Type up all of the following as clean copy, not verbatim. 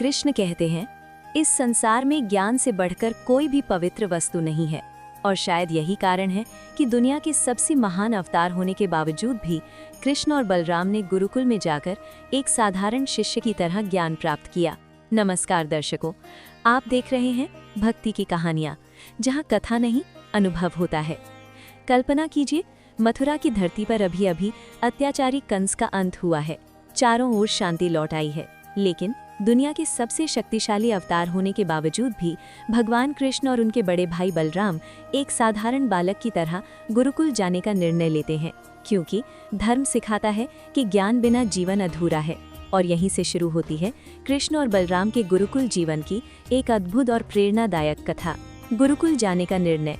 कृष्ण कहते हैं, इस संसार में ज्ञान से बढ़कर कोई भी पवित्र वस्तु नहीं है। और शायद यही कारण है कि दुनिया के सबसे महान अवतार होने के बावजूद भी कृष्ण और बलराम ने गुरुकुल में जाकर एक साधारण शिष्य की तरह ज्ञान प्राप्त किया। नमस्कार दर्शकों, आप देख रहे हैं भक्ति की कहानियाँ, जहाँ कथा नहीं अनुभव होता है। कल्पना कीजिए, मथुरा की धरती पर अभी अभी अत्याचारी कंस का अंत हुआ है, चारों ओर शांति लौट आई है। लेकिन दुनिया के सबसे शक्तिशाली अवतार होने के बावजूद भी भगवान कृष्ण और उनके बड़े भाई बलराम एक साधारण बालक की तरह गुरुकुल जाने का निर्णय लेते हैं, क्योंकि धर्म सिखाता है कि ज्ञान बिना जीवन अधूरा है। और यहीं से शुरू होती है कृष्ण और बलराम के गुरुकुल जीवन की एक अद्भुत और प्रेरणादायक कथा। गुरुकुल जाने का निर्णय।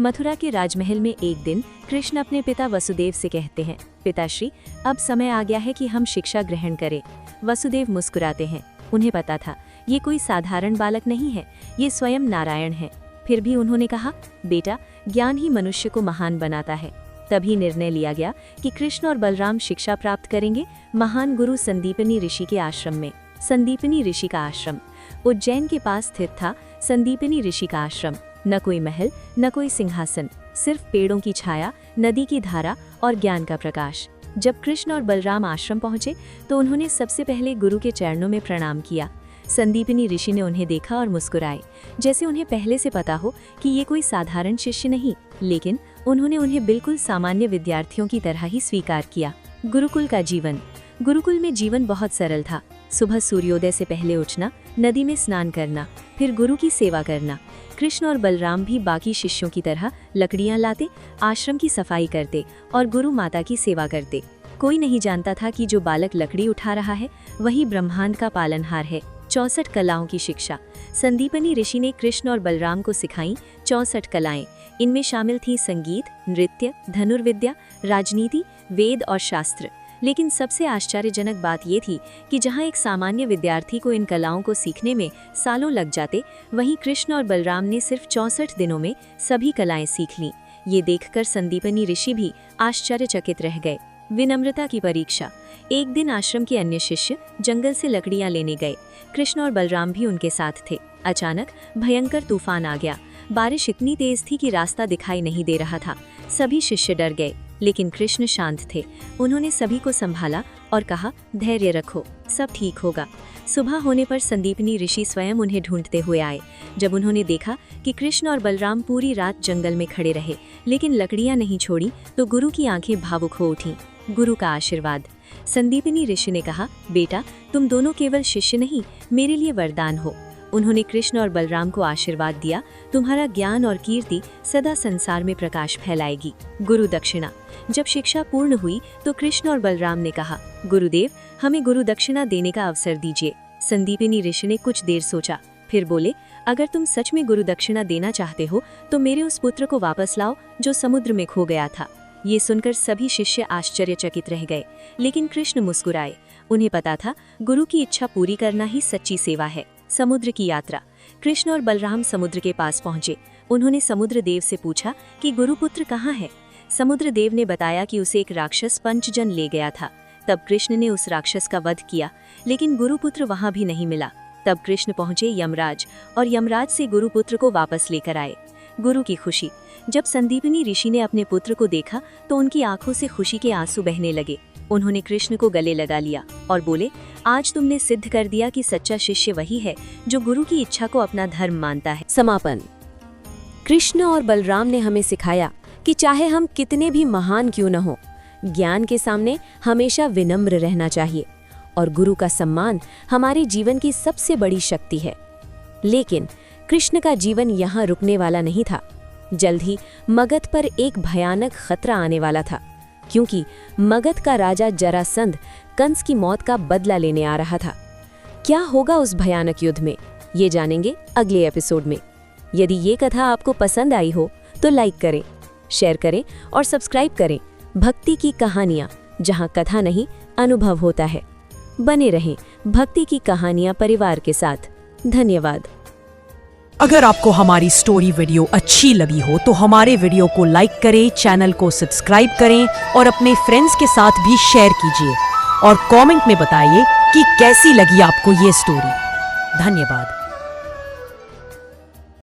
मथुरा के राजमहल में एक दिन कृष्ण अपने पिता वसुदेव से कहते हैं, पिताश्री, अब समय आ गया है कि हम शिक्षा ग्रहण करें। वसुदेव मुस्कुराते हैं। उन्हें पता था ये कोई साधारण बालक नहीं है, ये स्वयं नारायण है। फिर भी उन्होंने कहा, बेटा, ज्ञान ही मनुष्य को महान बनाता है। तभी निर्णय लिया गया कि कृष्ण और बलराम शिक्षा प्राप्त करेंगे महान गुरु संदीपनी ऋषि के आश्रम में। संदीपनी ऋषि का आश्रम उज्जैन के पास स्थित था। संदीपनी ऋषि का आश्रम, न कोई महल, न कोई सिंहासन, सिर्फ पेड़ों की छाया, नदी की धारा और ज्ञान का प्रकाश। जब कृष्ण और बलराम आश्रम पहुंचे तो उन्होंने सबसे पहले गुरु के चरणों में प्रणाम किया। संदीपनी ऋषि ने उन्हें देखा और मुस्कुराए, जैसे उन्हें पहले से पता हो कि ये कोई साधारण शिष्य नहीं, लेकिन उन्होंने उन्हें बिल्कुल सामान्य विद्यार्थियों की तरह ही स्वीकार किया। गुरुकुल का जीवन। गुरुकुल में जीवन बहुत सरल था। सुबह सूर्योदय से पहले उठना, नदी में स्नान करना, फिर गुरु की सेवा करना। कृष्ण और बलराम भी बाकी शिष्यों की तरह लकड़ियां लाते, आश्रम की सफाई करते और गुरु माता की सेवा करते। कोई नहीं जानता था कि जो बालक लकड़ी उठा रहा है वही ब्रह्मांड का पालनहार है। 64 कलाओं की शिक्षा। संदीपनी ऋषि ने कृष्ण और बलराम को सिखाई 64 कलाएं। इनमें शामिल थी संगीत, नृत्य, धनुर्विद्या, राजनीति, वेद और शास्त्र। लेकिन सबसे आश्चर्यजनक बात ये थी कि जहाँ एक सामान्य विद्यार्थी को इन कलाओं को सीखने में सालों लग जाते, वहीं कृष्ण और बलराम ने सिर्फ 64 दिनों में सभी कलाएं सीख लीं। ये देखकर संदीपनी ऋषि भी आश्चर्यचकित रह गए। विनम्रता की परीक्षा। एक दिन आश्रम के अन्य शिष्य जंगल से लकड़ियां लेने गए। कृष्ण और बलराम भी उनके साथ थे। अचानक भयंकर तूफान आ गया। बारिश इतनी तेज थी कि रास्ता दिखाई नहीं दे रहा था। सभी शिष्य डर गए, लेकिन कृष्ण शांत थे। उन्होंने सभी को संभाला और कहा, धैर्य रखो, सब ठीक होगा। सुबह होने पर संदीपनी ऋषि स्वयं उन्हें ढूंढते हुए आए। जब उन्होंने देखा कि कृष्ण और बलराम पूरी रात जंगल में खड़े रहे लेकिन लकड़ियां नहीं छोड़ी, तो गुरु की आंखें भावुक हो उठीं। गुरु का आशीर्वाद। संदीपनी ऋषि ने कहा, बेटा, तुम दोनों केवल शिष्य नहीं, मेरे लिए वरदान हो। उन्होंने कृष्ण और बलराम को आशीर्वाद दिया, तुम्हारा ज्ञान और कीर्ति सदा संसार में प्रकाश फैलाएगी। गुरु दक्षिणा। जब शिक्षा पूर्ण हुई तो कृष्ण और बलराम ने कहा, गुरुदेव, हमें गुरु दक्षिणा देने का अवसर दीजिए। संदीपनी ऋषि ने कुछ देर सोचा, फिर बोले, अगर तुम सच में गुरु दक्षिणा देना चाहते हो तो मेरे उस पुत्र को वापस लाओ जो समुद्र में खो गया था। ये सुनकर सभी शिष्य आश्चर्यचकित रह गए, लेकिन कृष्ण मुस्कुराए। उन्हें पता था गुरु की इच्छा पूरी करना ही सच्ची सेवा है। समुद्र की यात्रा। कृष्ण और बलराम समुद्र के पास पहुंचे। उन्होंने समुद्र देव से पूछा कि गुरुपुत्र कहाँ है। समुद्र देव ने बताया कि उसे एक राक्षस पंचजन ले गया था। तब कृष्ण ने उस राक्षस का वध किया, लेकिन गुरुपुत्र वहां भी नहीं मिला। तब कृष्ण पहुंचे यमराज और यमराज से गुरुपुत्र को वापस लेकर आए। गुरु की खुशी। जब संदीपनी ऋषि ने अपने पुत्र को देखा तो उनकी आंखों से खुशी के आंसू बहने लगे। उन्होंने कृष्ण को गले लगा लिया और बोले, आज तुमने सिद्ध कर दिया कि सच्चा शिष्य वही है जो गुरु की इच्छा को अपना धर्म मानता है। समापन। कृष्ण और बलराम ने हमें सिखाया कि चाहे हम कितने भी महान क्यों न हो, ज्ञान के सामने हमेशा विनम्र रहना चाहिए और गुरु का सम्मान हमारे जीवन की सबसे बड़ी शक्ति है। लेकिन कृष्ण का जीवन यहाँ रुकने वाला नहीं था। जल्द ही मगध पर एक भयानक खतरा आने वाला था, क्योंकि मगध का राजा जरासंध कंस की मौत का बदला लेने आ रहा था। क्या होगा उस भयानक युद्ध में, ये जानेंगे अगले एपिसोड में। यदि ये कथा आपको पसंद आई हो तो लाइक करें, शेयर करें और सब्सक्राइब करें। भक्ति की कहानियाँ, जहाँ कथा नहीं अनुभव होता है। बने रहें भक्ति की कहानियाँ परिवार के साथ। धन्यवाद। अगर आपको हमारी स्टोरी वीडियो अच्छी लगी हो तो हमारे वीडियो को लाइक करें, चैनल को सब्सक्राइब करें और अपने फ्रेंड्स के साथ भी शेयर कीजिए और कमेंट में बताइए कि कैसी लगी आपको ये स्टोरी। धन्यवाद।